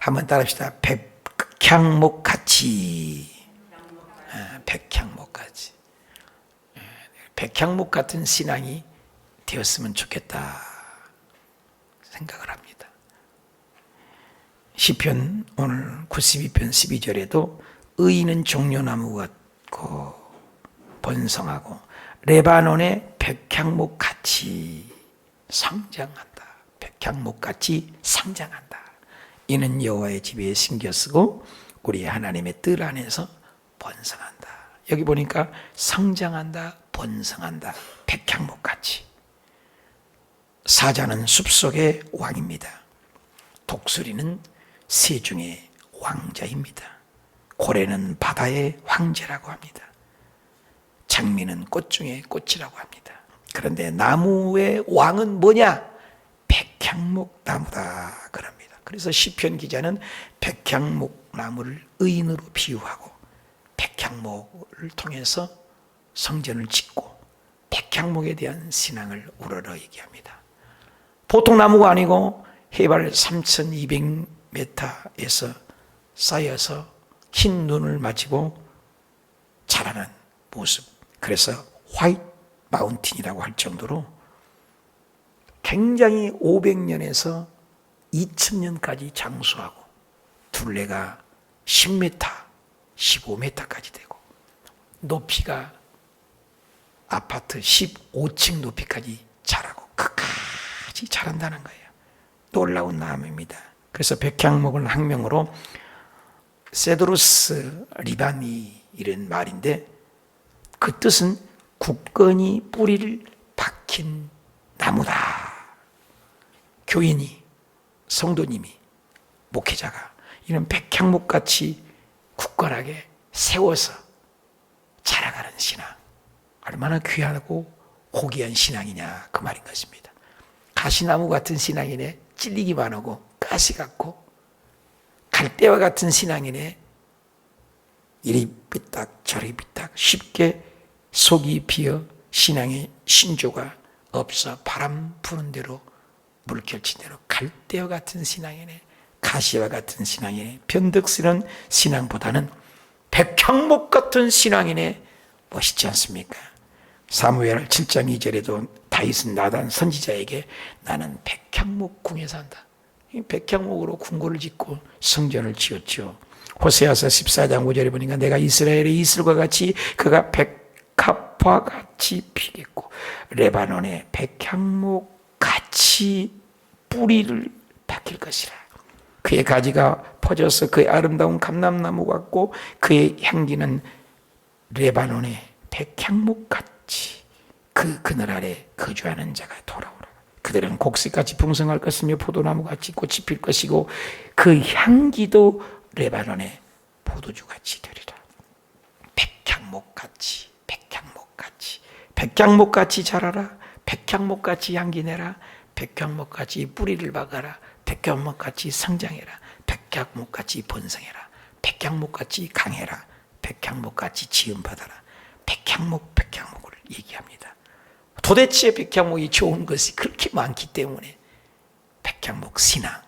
한번 따라합시다. 백향목같이. 백향목같이. 백향목 같은 신앙이 되었으면 좋겠다 생각을 합니다. 시편 오늘 92편 12절에도 의인은 종려나무 같고 번성하고 레바논의 백향목같이 성장한다. 백향목같이 성장한다. 이는 여호와의 집에 심겨 쓰고 우리 하나님의 뜰 안에서 번성한다. 여기 보니까 성장한다, 번성한다. 백향목같이. 사자는 숲속의 왕입니다. 독수리는 새 중의 왕자입니다. 고래는 바다의 황제라고 합니다. 장미는 꽃 중의 꽃이라고 합니다. 그런데 나무의 왕은 뭐냐? 백향목 나무다 그럽니다. 그래서 시편 기자는 백향목 나무를 의인으로 비유하고 백향목을 통해서 성전을 짓고 백향목에 대한 신앙을 우러러 얘기합니다. 보통 나무가 아니고 해발 3200m에서 쌓여서 흰 눈을 맞이고 자라는 모습. 그래서 화이트 마운틴이라고 할 정도로 굉장히 500년에서 2000년까지 장수하고 둘레가 10m, 15m까지 되고 높이가 아파트 15층 높이까지 자라고 끝까지 자란다는 거예요. 놀라운 나무입니다. 그래서 백향목은 학명으로 세드루스 리바니 이런 말인데 그 뜻은 굳건히 뿌리를 박힌 나무다. 교인이, 성도님이, 목회자가 이런 백향목같이 굳건하게 세워서 자라가는 신앙, 얼마나 귀하고 고귀한 신앙이냐 그 말인 것입니다. 가시나무 같은 신앙이네 찔리기만 하고 가시 같고, 갈대와 같은 신앙이네 이리 삐딱 저리 삐딱 쉽게 속이 비어 신앙의 신조가 없어 바람 부는 대로 물결친 대로 갈대와 같은 신앙이네 가시와 같은 신앙이네 변덕스러운 신앙보다는 백향목 같은 신앙이네 멋있지 않습니까? 사무엘 7장 2절에도 다윗은 나단 선지자에게 나는 백향목 궁에 산다. 백향목으로 궁궐을 짓고 성전을 지었죠. 호세아서 14장 5절에 보니까 내가 이스라엘의 이슬과 같이 그가 백합과 같이 피겠고 레바논의 백향목 같이 뿌리를 박힐 것이라. 그의 가지가 퍼져서 그의 아름다운 감람나무 같고 그의 향기는 레바논의 백향목 같이 그 그늘 아래 거주하는 자가 돌아오라. 그들은 곡식같이 풍성할 것이며 포도나무같이 꽃이 필 것이고 그 향기도 레바논의 포도주같이 되리라. 백향목같이 백향목같이 백향목같이 자라라. 백향목같이 향기 내라. 백향목같이 뿌리를 박아라. 백향목같이 성장해라. 백향목같이 번성해라. 백향목같이 강해라. 백향목같이 지음받아라. 백향목을 얘기합니다. 도대체 백향목이 좋은 것이 그렇게 많기 때문에 백향목 신앙,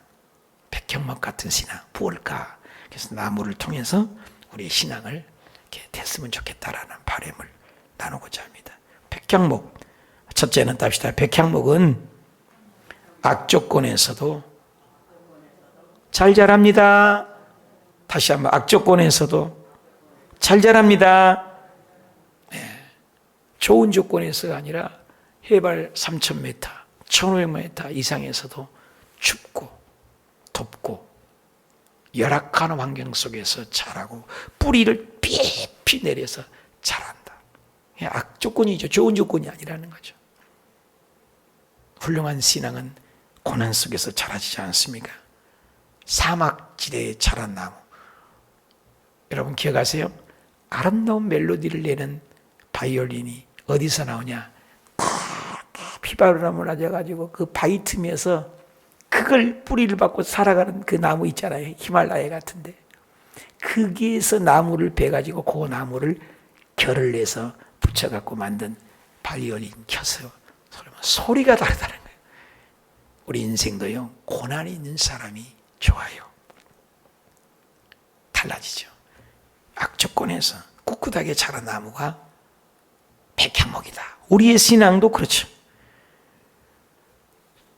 백향목 같은 신앙 무엇일까? 그래서 나무를 통해서 우리의 신앙을 이렇게 됐으면 좋겠다라는 바람을 나누고자 합니다. 백향목, 첫째는 답시다. 백향목은 악조건에서도 잘 자랍니다. 다시 한번 악조건에서도 잘 자랍니다. 좋은 조건에서가 아니라 해발 3000m, 1500m 이상에서도 춥고 덥고 열악한 환경 속에서 자라고 뿌리를 삐삐 내려서 자란다. 악조건이죠. 좋은 조건이 아니라는 거죠. 훌륭한 신앙은 고난 속에서 자라지지 않습니까? 사막지대에 자란 나무. 여러분 기억하세요? 아름다운 멜로디를 내는 바이올린이 어디서 나오냐? 비바람을 맞아가지고 그 바위 틈에서 그걸 뿌리를 받고 살아가는 그 나무 있잖아요. 히말라야 같은데. 거기에서 나무를 베가지고 그 나무를 결을 내서 붙여갖고 만든 바이올린 켜서 소리가 다르다는 거예요. 우리 인생도요, 고난이 있는 사람이 좋아요. 달라지죠. 악조건에서 꿋꿋하게 자란 나무가 백향목이다. 우리의 신앙도 그렇죠.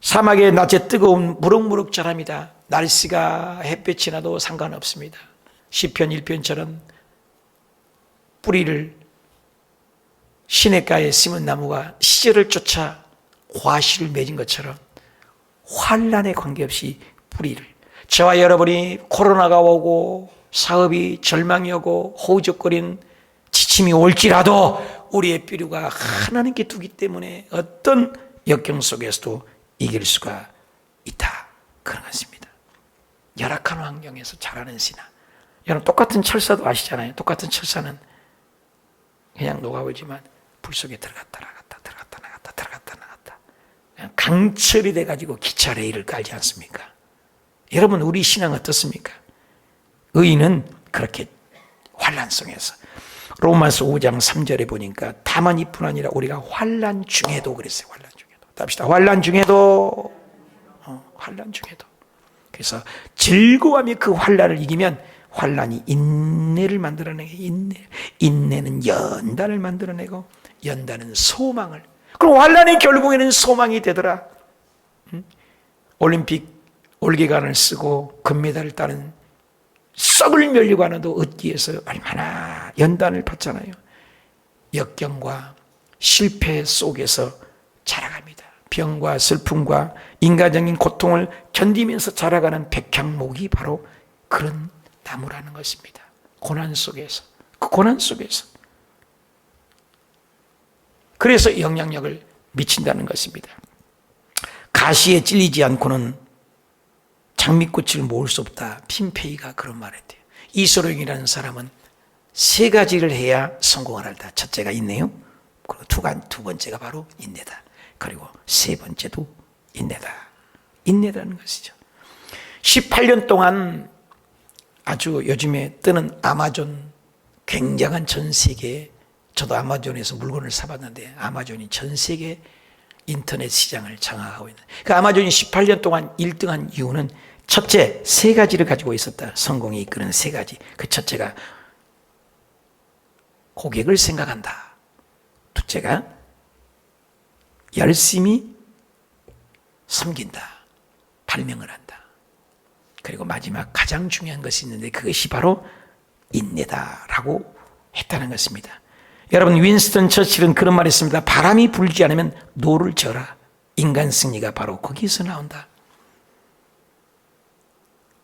사막의 낮에 뜨거운 무럭무럭 자랍니다. 날씨가 햇볕이 나도 상관없습니다. 시편 1편처럼 뿌리를 시냇가에 심은 나무가 시절을 쫓아 과실을 맺은 것처럼 환난에 관계없이 뿌리를, 저와 여러분이 코로나가 오고 사업이 절망이 오고 허우적거린 지침이 올지라도 우리의 뿌리가 하나님께 두기 때문에 어떤 역경 속에서도 이길 수가 있다, 그런 것입니다. 열악한 환경에서 자라는 신앙. 여러분, 똑같은 철사도 아시잖아요. 똑같은 철사는 그냥 녹아오지만 불 속에 들어갔다 나갔다 들어갔다 나갔다 들어갔다 나갔다, 그냥 강철이 돼가지고 기차 레일을 깔지 않습니까? 여러분, 우리 신앙 어떻습니까? 의인은 그렇게 환난 속에서, 로마서 5장 3절에 보니까 다만 이뿐 아니라 우리가 환난 중에도, 그랬어요. 환난 중에도. 답시다. 환난 중에도. 환난 중에도. 그래서 즐거움이 그 환난을 이기면 환난이 인내를 만들어내고, 인내는 연단을 만들어내고, 연단은 소망을. 그럼 환난이 결국에는 소망이 되더라. 올림픽 올개관을 쓰고 금메달을 따는 썩을 면류관도 얻기 위해서 얼마나 연단을 받잖아요. 역경과 실패 속에서 자라갑니다. 병과 슬픔과 인간적인 고통을 견디면서 자라가는 백향목이 바로 그런 나무라는 것입니다. 고난 속에서, 그 고난 속에서. 그래서 영향력을 미친다는 것입니다. 가시에 찔리지 않고는 장미꽃을 모을 수 없다. 핀페이가 그런 말을 했대요. 이소룡이라는 사람은 세 가지를 해야 성공을 한다. 첫째가 인내요. 그리고 두 번째가 바로 인내다. 그리고 세 번째도 인내다. 인내라는 것이죠. 18년 동안 아주 요즘에 뜨는 아마존, 굉장한 전 세계, 저도 아마존에서 물건을 사봤는데 아마존이 전 세계 인터넷 시장을 장악하고 있는, 그 아마존이 18년 동안 1등한 이유는 첫째, 세 가지를 가지고 있었다. 성공이 이끄는 세 가지. 그 첫째가 고객을 생각한다. 둘째가 열심히 섬긴다. 발명을 한다. 그리고 마지막 가장 중요한 것이 있는데 그것이 바로 인내다라고 했다는 것입니다. 여러분, 윈스턴 처칠은 그런 말을 했습니다. 바람이 불지 않으면 노를 져라. 인간 승리가 바로 거기서 나온다.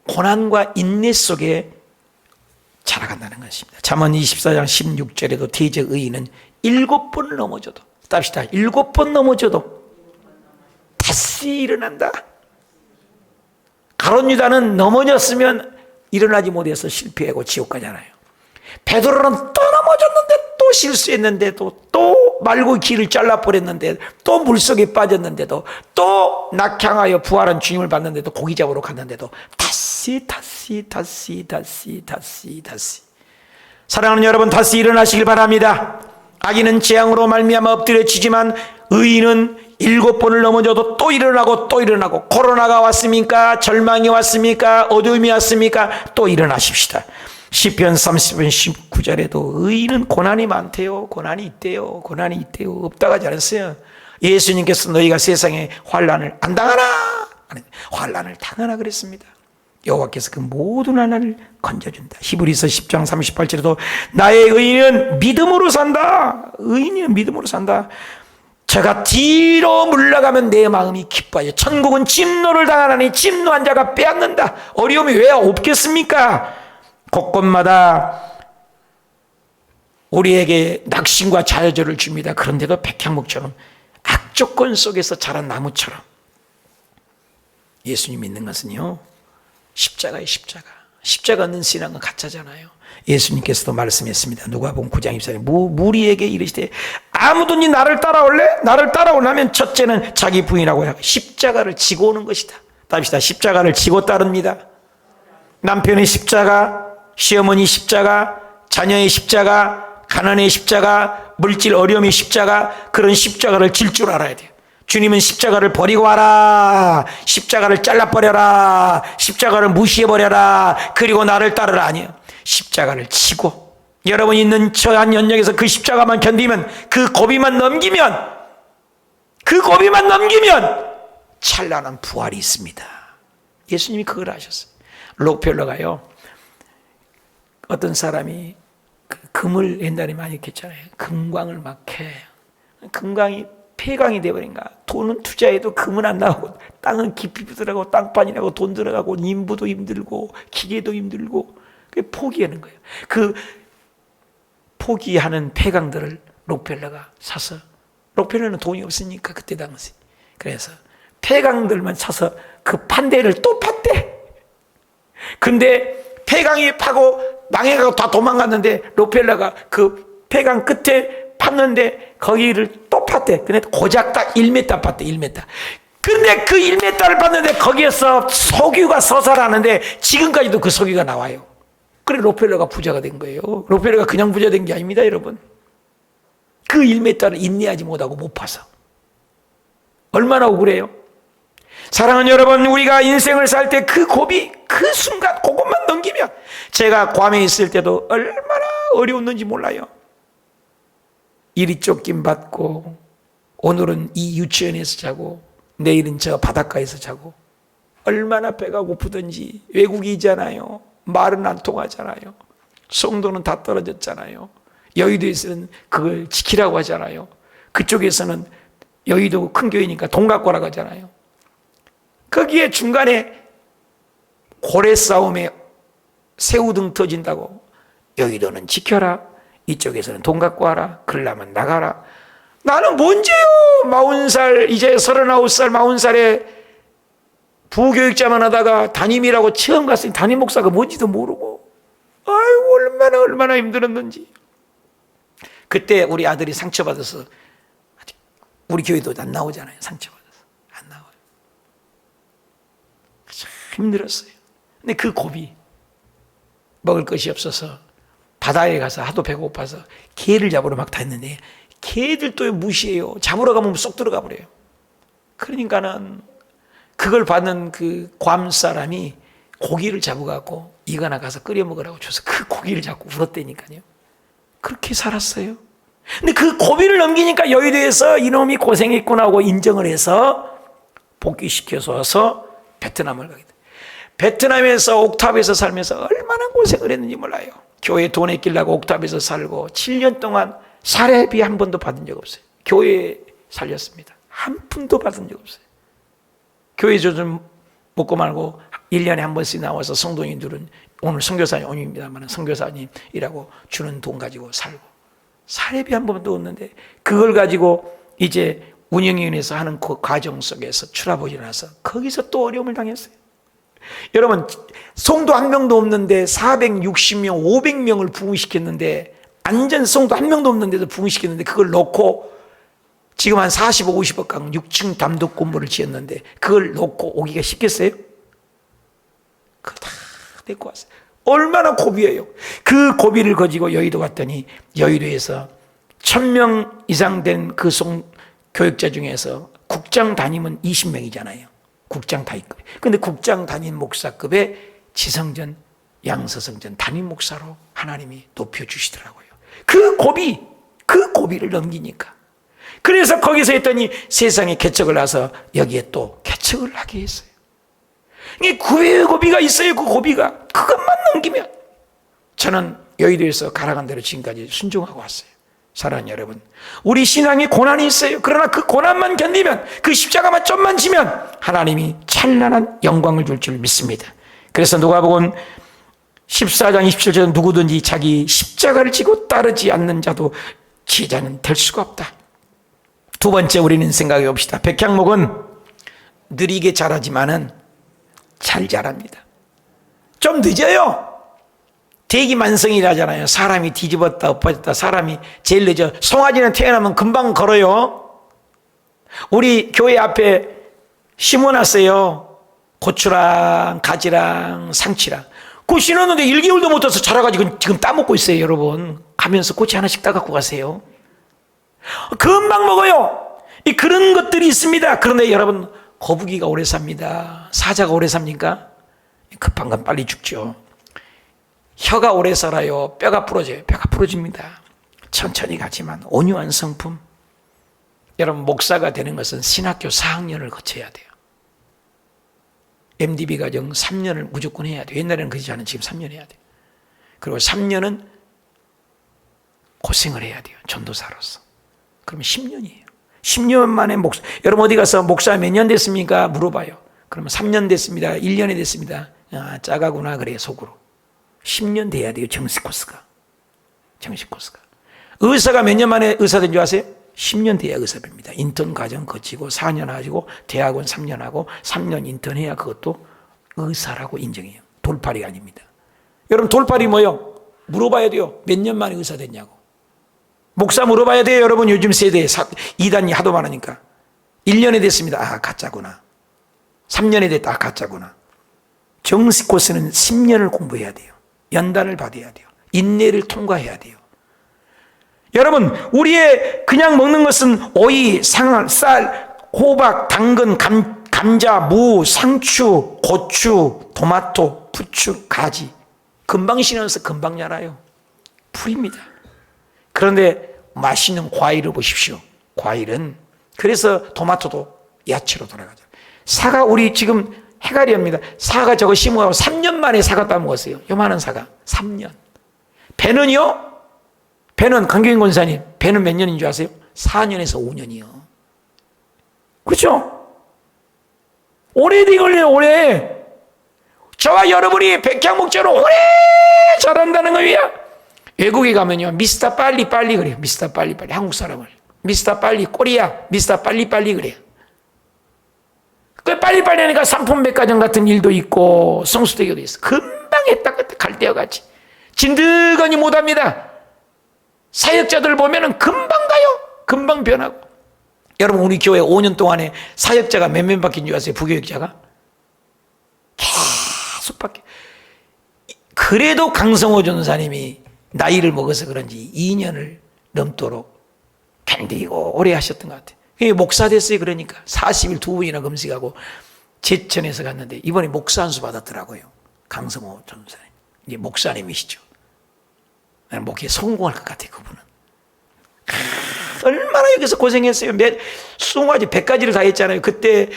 고난과 인내 속에 자라간다는 것입니다. 잠언 24장 16절에도 대적 의인은 7번을 넘어져도, 답시다, 7번 넘어져도 다시 일어난다. 가룟 유다는 넘어졌으면 일어나지 못해서 실패하고 지옥 가잖아요. 베드로는 또 넘어졌는데 또 실수했는데도 또 말고 길을 잘라버렸는데 또 물속에 빠졌는데도 또 낙향하여 부활한 주님을 봤는데도 고기 잡으러 갔는데도 다시. 사랑하는 여러분, 다시 일어나시길 바랍니다. 악인은 재앙으로 말미암아 엎드려지지만 의인은 7번을 넘어져도 또 일어나고 또 일어나고, 코로나가 왔습니까? 절망이 왔습니까? 어려움이 왔습니까? 또 일어나십시다. 시편 30편 19절에도 의인은 고난이 많대요. 고난이 있대요. 없다고 하지 않았어요. 예수님께서 너희가 세상에 환난을 안 당하나? 환난을 당하나 그랬습니다. 여호와께서 그 모든 환난을 건져준다. 히브리서 10장 38절에도 나의 의인은 믿음으로 산다. 의인은 믿음으로 산다. 제가 뒤로 물러가면 내 마음이 기뻐요. 천국은 진노를 당하나니 진노한 자가 빼앗는다. 어려움이 왜 없겠습니까? 곳곳마다 우리에게 낙심과 자여절을 줍니다. 그런데도 백향목처럼 악조건 속에서 자란 나무처럼 예수님 믿는 것은요, 십자가의 십자가 없는 신앙은 가짜잖아요. 예수님께서도 말씀했습니다. 누가복음 9장 24절에 무리에게 이르시되 아무도 니 나를 따라올래? 나를 따라오려면 첫째는 자기 부인하고 십자가를 지고 오는 것이다. 답시다. 십자가를 지고 따릅니다. 남편의 십자가, 시어머니 십자가, 자녀의 십자가, 가난의 십자가, 물질 어려움의 십자가, 그런 십자가를 질 줄 알아야 돼요. 주님은 십자가를 버리고 와라, 십자가를 잘라버려라, 십자가를 무시해버려라, 그리고 나를 따르라 아니에요. 십자가를 치고 여러분 있는 처한 연역에서 그 십자가만 견디면, 그 고비만 넘기면, 찬란한 부활이 있습니다. 예수님이 그걸 하셨어요. 록펠러가요, 어떤 사람이 금을 옛날에 많이 했잖아요. 금광을 막 캐. 금광이 폐광이 돼버린 거야. 돈은 투자해도 금은 안 나오고, 땅은 깊이 들어가고, 땅판이라고 돈 들어가고, 인부도 힘들고, 기계도 힘들고, 포기하는 거예요. 그 포기하는 폐광들을 록펠러가 사서, 록펠러는 돈이 없으니까 그때 당시, 그래서 폐광들만 사서 그 판대를 또 팠대. 근데 폐광이 파고 망해가고 다 도망갔는데 록펠러가 그 폐광 끝에 팠는데 거기를 또 팠대. 근데 고작 딱 1m 팠대. 1m. 근데 그 1m를 팠는데 거기에서 석유가 솟아나는데 지금까지도 그 석유가 나와요. 그래 록펠러가 부자가 된 거예요. 록펠러가 그냥 부자 된 게 아닙니다, 여러분. 그 1m를 인내하지 못하고 못 파서. 얼마나 억울해요. 사랑하는 여러분, 우리가 인생을 살 때 그 고비, 그 순간 그것만 넘기면, 제가 괌에 있을 때도 얼마나 어려웠는지 몰라요. 이리 쫓김 받고, 오늘은 이 유치원에서 자고, 내일은 저 바닷가에서 자고, 얼마나 배가 고프든지. 외국이잖아요. 말은 안 통하잖아요. 송도는 다 떨어졌잖아요. 여의도에서는 그걸 지키라고 하잖아요. 그쪽에서는 여의도 큰 교회니까 돈 갖고 오라고 하잖아요. 거기에 중간에 고래 싸움에 새우등 터진다고, 여의도는 지켜라, 이쪽에서는 돈 갖고 와라, 그러려면 나가라. 나는 뭔지요? 40살, 이제 39살, 40살에 부교육자만 하다가 담임이라고 처음 갔으니 담임 목사가 뭔지도 모르고, 아이고 얼마나 힘들었는지. 그때 우리 아들이 상처받아서, 우리 교회도 안 나오잖아요. 상처받아서 안 나와요. 참 힘들었어요. 근데 그 고비, 먹을 것이 없어서 바다에 가서 하도 배고파서 개를 잡으러 막 다녔는데, 개들 또 무시해요. 잡으러 가면 쏙 들어가 버려요. 그러니까는 그걸 받는 그 괌 사람이 고기를 잡아갖고 이거나 가서 끓여 먹으라고 줘서 그 고기를 잡고 울었다니까요. 그렇게 살았어요. 근데 그 고비를 넘기니까 여의도에서 이놈이 고생했구나 하고 인정을 해서 복귀시켜서 와서 베트남을 가게 돼요. 베트남에서 옥탑에서 살면서 얼마나 고생을 했는지 몰라요. 교회 돈 아끼려고 옥탑에서 살고 7년 동안 사례비 한 번도 받은 적 없어요. 교회에 살렸습니다. 한 푼도 받은 적 없어요. 교회 좀 먹고 말고 1년에 한 번씩 나와서 성도님들은, 오늘 선교사님 오님입니다만 선교사님이라고 주는 돈 가지고 살고, 사례비 한 번도 없는데 그걸 가지고 이제 운영위원회에서 하는 그 과정 속에서 출하보지 나서 거기서 또 어려움을 당했어요. 여러분, 성도 한 명도 없는데 460명, 500명을 부흥시켰는데, 안전 성도 한 명도 없는데도 부흥시켰는데, 그걸 놓고 지금 한 40억, 50억 강 6층 담독 건물을 지었는데 그걸 놓고 오기가 쉽겠어요? 그거 다 데리고 왔어요. 얼마나 고비예요. 그 고비를 가지고 여의도 갔더니, 여의도에서 1000명 이상 된 그 교육자 중에서 국장 담임은 20명이잖아요. 국장 담임급. 근데 국장 담임 목사급의 지성전, 양서성전 담임 목사로 하나님이 높여주시더라고요. 그 고비를 넘기니까. 그래서 거기서 했더니 세상에 개척을 해서 여기에 또 개척을 하게 했어요. 이게 구애의 고비가 있어요. 그 고비가. 그것만 넘기면. 저는 여의도에서 가라간 대로 지금까지 순종하고 왔어요. 사랑하는 여러분, 우리 신앙에 고난이 있어요. 그러나 그 고난만 견디면, 그 십자가만 좀만 지면 하나님이 찬란한 영광을 줄 줄 믿습니다. 그래서 누가복음 14장 27절에 누구든지 자기 십자가를 지고 따르지 않는 자도 지혜자는 될 수가 없다. 두 번째, 우리는 생각해 봅시다. 백향목은 느리게 자라지만은 잘 자랍니다. 좀 늦어요. 대기만성이라잖아요. 사람이 뒤집었다 엎어졌다. 사람이 제일 늦어. 송아지는 태어나면 금방 걸어요. 우리 교회 앞에 심어놨어요. 고추랑 가지랑 상치랑. 그거 심었는데 1개월도 못 돼서 자라가지고 지금 따먹고 있어요. 여러분, 가면서 꼬치 하나씩 따갖고 가세요. 금방 먹어요. 그런 것들이 있습니다. 그런데 여러분, 거북이가 오래 삽니다. 사자가 오래 삽니까? 급한 건 빨리 죽죠. 혀가 오래 살아요. 뼈가 부러져요. 뼈가 부러집니다. 천천히 가지만 온유한 성품. 여러분, 목사가 되는 것은 신학교 4학년을 거쳐야 돼요. MDB 과정 3년을 무조건 해야 돼요. 옛날에는 그러지 않은 지금 3년 해야 돼요. 그리고 3년은 고생을 해야 돼요. 전도사로서. 그러면 10년이에요. 10년 만에 여러분 어디 가서 목사 몇 년 됐습니까? 물어봐요. 그러면 3년 됐습니다. 1년이 됐습니다. 아, 짜가구나 그래요, 속으로. 10년 돼야 돼요, 정식 코스가. 정식 코스가. 의사가 몇 년 만에 의사 된 줄 아세요? 10년 돼야 의사 됩니다. 인턴 과정 거치고 4년 하고 대학원 3년 하고 3년 인턴 해야 그것도 의사라고 인정해요. 돌팔이 아닙니다. 여러분, 돌팔이 뭐요? 물어봐야 돼요. 몇 년 만에 의사 됐냐고. 목사 물어봐야 돼요. 여러분, 요즘 세대에 이단이 하도 많으니까. 1년에 됐습니다. 아, 가짜구나. 3년에 됐다. 아, 가짜구나. 정식 코스는 10년을 공부해야 돼요. 연단을 받아야 돼요. 인내를 통과해야 돼요. 여러분, 우리의 그냥 먹는 것은 오이, 쌀, 호박, 당근, 감자, 무, 상추, 고추, 토마토, 부추, 가지. 금방 신어서 금방 자라요. 풀입니다. 그런데 맛있는 과일을 보십시오. 과일은, 그래서 토마토도 야채로 돌아가죠. 사과, 우리 지금 해가리입니다. 사과 저거 심어가고 3년 만에 사과 따먹었어요. 요만한 사과. 3년. 배는요? 배는, 강경인 권사님, 배는 몇 년인 줄 아세요? 4년에서 5년이요. 그렇죠? 오래 걸려요, 오래. 저와 여러분이 백향목적으로 오래 자란다는 거예요. 외국에 가면요, 미스터 빨리빨리 그래요. 미스터 빨리빨리. 한국 사람을. 미스터 빨리, 코리아, 미스터 빨리빨리 그래요. 그 빨리빨리 하니까 삼풍백화점 같은 일도 있고, 성수대교도 있어. 금방 했다, 갈대와 같이. 진드거니 못합니다. 사역자들 보면은 금방 가요. 금방 변하고. 여러분, 우리 교회 5년 동안에 사역자가 몇 명 바뀐 줄 아세요? 부교육자가? 계속 바뀌어. 그래도 강성호 전사님이 나이를 먹어서 그런지 2년을 넘도록 견디고 오래 하셨던 것 같아요. 목사 됐어요. 그러니까 40일 2번이나 금식하고 제천에서 갔는데 이번에 목사 안수 받았더라고요. 강성호 전사님. 이제 목사님이시죠. 목회에 성공할 것 같아요, 그분은. 얼마나 여기서 고생했어요. 20가지, 100가지를 다 했잖아요. 그때,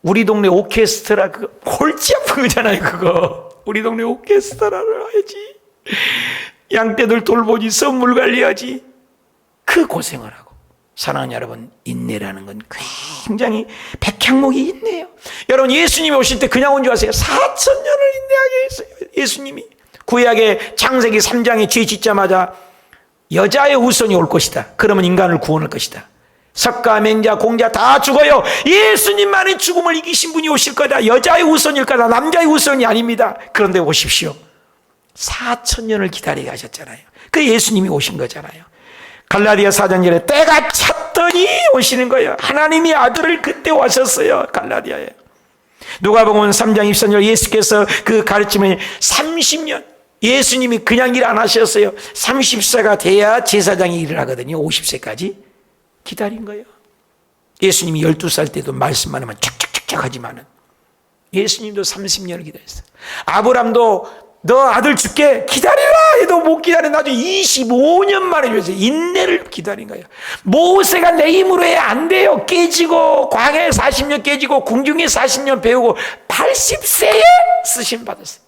우리 동네 오케스트라, 골치 아픈 거잖아요, 그거. 우리 동네 오케스트라를 해야지. 양떼들 돌보지, 선물 관리하지. 그 고생을 하고. 사랑하는 여러분, 인내라는 건 굉장히 백향목이 있네요. 여러분, 예수님이 오실 때 그냥 온 줄 아세요? 4,000년을 인내하게 했어요, 예수님이. 구약의 창세기 3장에 죄 짓자마자 여자의 후손이 올 것이다. 그러면 인간을 구원할 것이다. 석가, 맹자, 공자 다 죽어요. 예수님만이 죽음을 이기신 분이 오실 거다. 여자의 후손일 거다. 남자의 후손이 아닙니다. 그런데 오십시오. 4,000년을 기다리게 하셨잖아요. 그 예수님이 오신 거잖아요. 갈라디아 4장절에 때가 찼더니 오시는 거예요. 하나님이 아들을 그때 오셨어요. 갈라디아에. 누가복음 3장 24절 예수께서 그 가르침을 30년, 예수님이 그냥 일 안 하셨어요. 30세가 돼야 제사장이 일을 하거든요. 50세까지 기다린 거예요. 예수님이 12살 때도 말씀만 하면 착착착착 하지만은 예수님도 30년을 기다렸어요. 아브람도 너 아들 줄게 기다리라 해도 못 기다려. 나중에 25년 만에 줬어요. 인내를 기다린 거예요. 모세가 내 힘으로 해 안 돼요. 깨지고 광야에 40년 깨지고 궁중에 40년 배우고 80세에 쓰심 받았어요.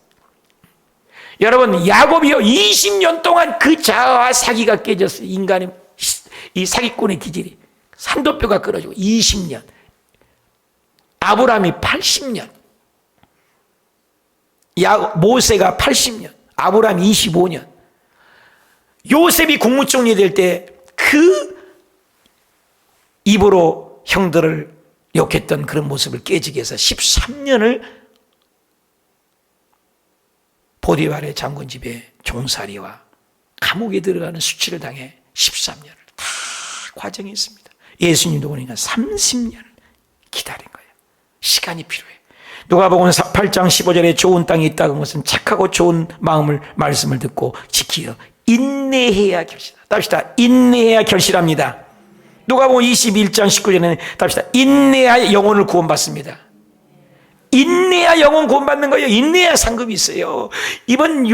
여러분, 야곱이요 20년 동안 그 자아와 사기가 깨졌어요. 인간의 이 사기꾼의 기질이 산도뼈가 끊어지고 20년. 아브라함이 80년. 모세가 80년, 아브라함이 25년. 요셉이 국무총리 될 때 그 입으로 형들을 욕했던 그런 모습을 깨지게 해서 13년을 보디발의 장군 집에 종살이와 감옥에 들어가는 수치를 당해 13년을 다 과정이 있습니다. 예수님도 보니까 30년을 기다린 거예요. 시간이 필요해. 누가복음 8장 15절에 좋은 땅이 있다는 것은 착하고 좋은 마음을 말씀을 듣고 지키어 인내해야 결실하다. 답시다. 인내해야 결실합니다. 누가복음 21장 19절에는 답시다. 인내하여 영혼을 구원받습니다. 인내야 영혼 구원받는 거예요. 인내야 상급이 있어요. 이번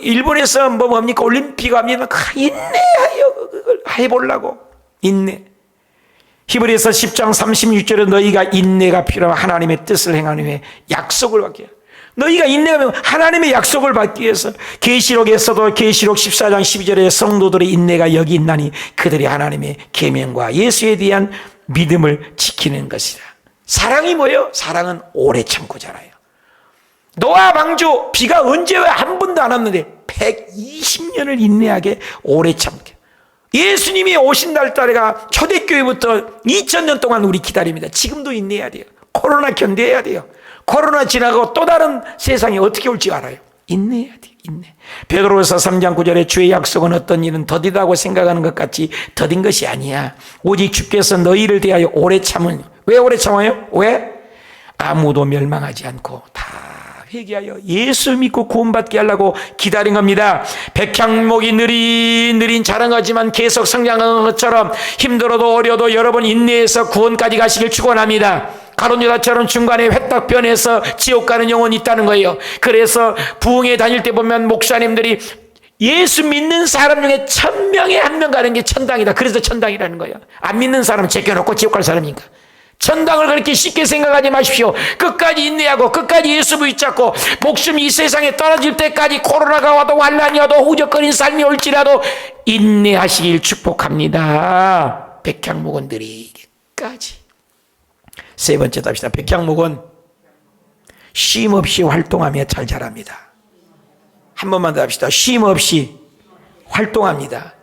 일본에서 뭡니까? 올림픽 하면 인내하여 그걸 해보려고. 인내. 히브리서 10장 36절에 너희가 인내가 필요하면 하나님의 뜻을 행하는 후에 약속을 받게. 너희가 인내하면 하나님의 약속을 받기 위해서 계시록에서도 계시록 14장 12절에 성도들의 인내가 여기 있나니 그들이 하나님의 계명과 예수에 대한 믿음을 지키는 것이라. 사랑이 뭐예요? 사랑은 오래 참고잖아요. 노아 방주 비가 언제 왜 한 번도 안 왔는데 120년을 인내하게 오래 참게. 예수님이 오신 날짜가 초대교회부터 2000년 동안 우리 기다립니다. 지금도 인내해야 돼요. 코로나 견뎌야 돼요. 코로나 지나고 또 다른 세상이 어떻게 올지 알아요. 인내해야 돼요. 인내. 베드로서 3장 9절에 주의 약속은 어떤 일은 더디다고 생각하는 것 같이 더딘 것이 아니야. 오직 주께서 너희를 대하여 오래 참은. 왜 오래 참아요? 왜? 아무도 멸망하지 않고 다 회개하여 예수 믿고 구원받게 하려고 기다린 겁니다. 백향목이 느린 자랑하지만 계속 성장하는 것처럼 힘들어도 어려도 여러분 인내해서 구원까지 가시길 축원합니다. 가룟 유다처럼 중간에 회딱 변해서 지옥 가는 영혼이 있다는 거예요. 그래서 부흥회 다닐 때 보면 목사님들이 예수 믿는 사람 중에 1000명에 1명 가는 게 천당이다. 그래서 천당이라는 거예요. 안 믿는 사람은 제껴놓고 지옥 갈 사람인가? 천당을 그렇게 쉽게 생각하지 마십시오. 끝까지 인내하고 끝까지 예수 붙잡고 목숨이 이 세상에 떨어질 때까지 코로나가 와도 환난이 와도 후적거린 삶이 올지라도 인내하시길 축복합니다. 백향목은 느리게까지. 세 번째 답시다. 백향목은 쉼 없이 활동하며 잘 자랍니다. 한 번만 더 합시다. 쉼 없이 활동합니다.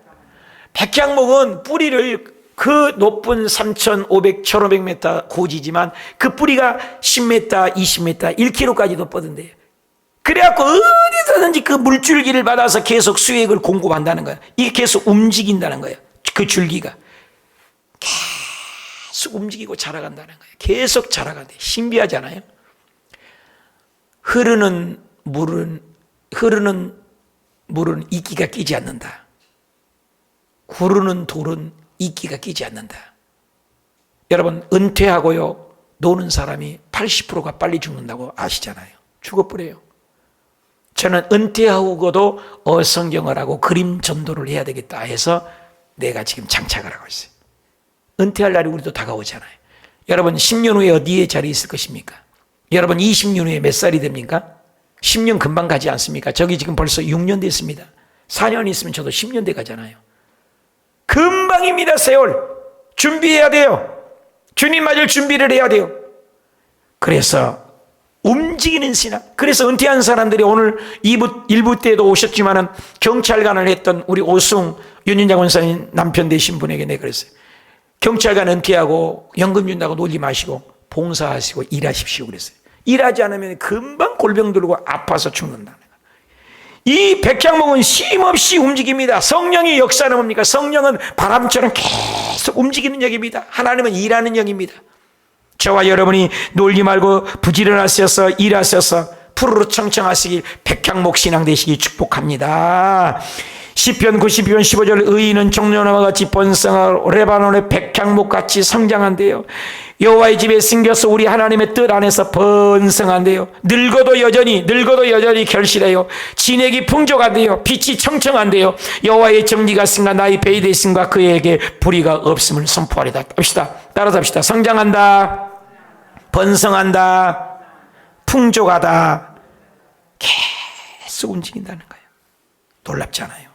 백향목은 뿌리를 그 높은 3,500, 1,500m 고지지만 그 뿌리가 10m, 20m, 1km까지도 뻗은대요. 그래갖고 어디서든지 그 물줄기를 받아서 계속 수액을 공급한다는 거예요. 이게 계속 움직인다는 거예요. 그 줄기가. 계속 움직이고 자라간다는 거예요. 계속 자라간대. 신비하지 않아요? 흐르는 물은 이끼가 끼지 않는다. 구르는 돌은 이끼가 끼지 않는다. 여러분 은퇴하고요 노는 사람이 80%가 빨리 죽는다고 아시잖아요. 죽어버려요. 저는 은퇴하고도 어성경을 하고 그림 전도를 해야 되겠다 해서 내가 지금 장착을 하고 있어요. 은퇴할 날이 우리도 다가오잖아요. 여러분 10년 후에 어디에 자리에 있을 것입니까? 여러분 20년 후에 몇 살이 됩니까? 10년 금방 가지 않습니까? 저기 지금 벌써 6년 됐습니다. 4년 있으면 저도 10년 돼 가잖아요. 금방입니다. 세월 준비해야 돼요. 주님 맞을 준비를 해야 돼요. 그래서 움직이는 신앙. 그래서 은퇴한 사람들이 오늘 1부 때도 오셨지만은 경찰관을 했던 우리 오승 윤인장 원사님 남편 되신 분에게 내가 그랬어요. 경찰관 은퇴하고 연금 준다고 놀지 마시고 봉사하시고 일하십시오 그랬어요. 일하지 않으면 금방 골병 들고 아파서 죽는다. 이 백향목은 쉼없이 움직입니다. 성령의 역사는 뭡니까? 성령은 바람처럼 계속 움직이는 영입니다. 하나님은 일하는 영입니다. 저와 여러분이 놀지 말고 부지런하셔서 일하셔서 푸르르 청청하시길 백향목 신앙 되시기 축복합니다. 시편 92편 15절 의인은 종려나무와 같이 번성하고 레바논의 백향목같이 성장한대요. 여호와의 집에 숨겨서 우리 하나님의 뜻 안에서 번성한대요. 늙어도 여전히 결실해요. 진액이 풍족한대요. 빛이 청청한대요. 여호와의 정리가 있음과 나의 배이 되심과 그에게 불의가 없음을 선포하리다. 합시다. 따라서 합시다. 성장한다, 번성한다, 풍족하다. 계속 움직인다는 거예요. 놀랍잖아요.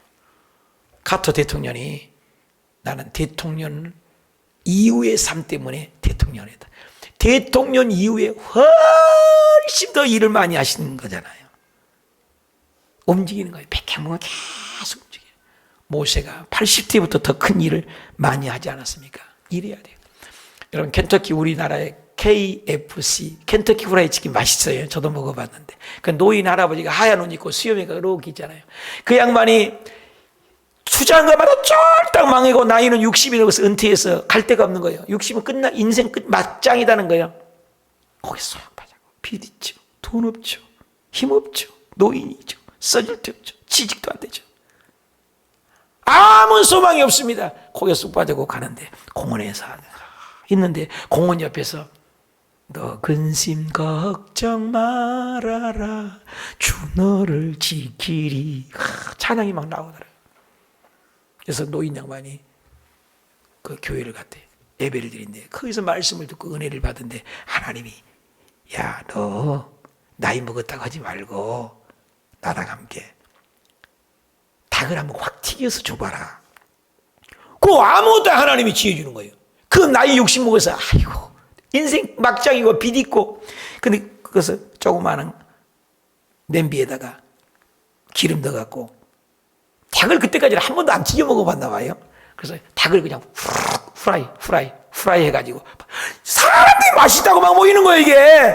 카터 대통령이 나는 대통령 이후의 삶 때문에 대통령이다. 대통령 이후에 훨씬 더 일을 많이 하시는 거잖아요. 움직이는 거예요. 백향목은 계속 움직여요. 모세가 80대부터 더 큰 일을 많이 하지 않았습니까? 일해야 돼요. 여러분 켄터키 우리나라의 KFC 켄터키 프라이 치킨 맛있어요. 저도 먹어봤는데 그 노인 할아버지가 하얀 옷 입고 수염이 그렇게 있잖아요. 그 양반이 투자한 것마다 쫄딱 망하고 나이는 60이 넘어서 은퇴해서 갈 데가 없는 거예요. 60은 인생 끝 막장이라는 거예요. 거기 소양파자고 빚 있죠. 돈 없죠. 힘 없죠. 노인이죠. 써줄 데 없죠. 취직도 안 되죠. 아무 아무 소망이 없습니다. 고개 쑥 빠지고 가는데 공원에서 있는데 공원 옆에서 너 근심 걱정 말아라 주 너를 지키리 찬양이 막 나오더라고요. 그래서 노인 양반이 그 교회를 갔대. 예배를 드린대. 거기서 말씀을 듣고 은혜를 받은데 하나님이 야, 너 나이 먹었다고 하지 말고 나랑 함께 닭을 한번 확 튀겨서 줘봐라. 그거 아무것도 하나님이 지어주는 거예요. 그 나이 60 먹어서 아이고 인생 막장이고 빚 있고 근데 그것을 조그마한 냄비에다가 기름 넣어갖고 닭을 그때까지는 한 번도 안 튀겨 먹어봤나 봐요. 그래서 닭을 그냥 후라이 해가지고 사람들이 맛있다고 막 모이는 거예요 이게.